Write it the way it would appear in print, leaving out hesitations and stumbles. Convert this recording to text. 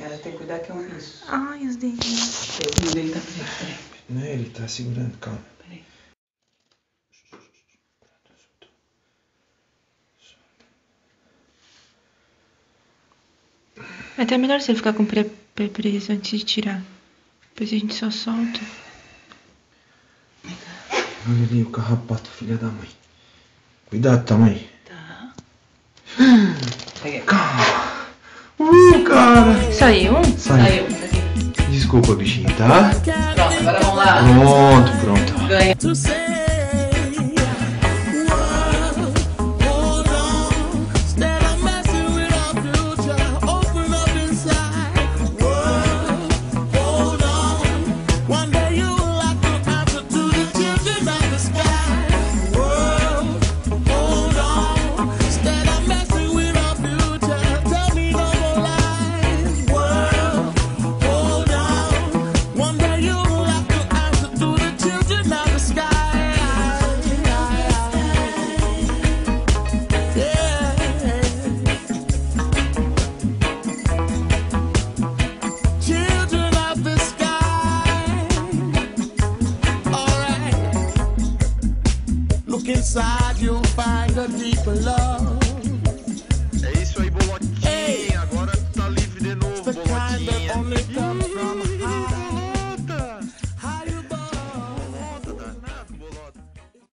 Ela tem que cuidar que é um bicho. Ai, os dedinhos. O dele tá preto, peraí. Não é, ele tá segurando, calma. Peraí. É até melhor se ele ficar com preso antes de tirar. Depois a gente só solta. Olha ali o carrapato, filha da mãe. Cuidado, tamanho. Tá. Peguei. Calma. Cara. Saiu? Saiu. Tá aqui. Desculpa, bichinho, tá? Pronto, agora vamos lá. Pronto. Ganha. Inside you'll find a deeper love.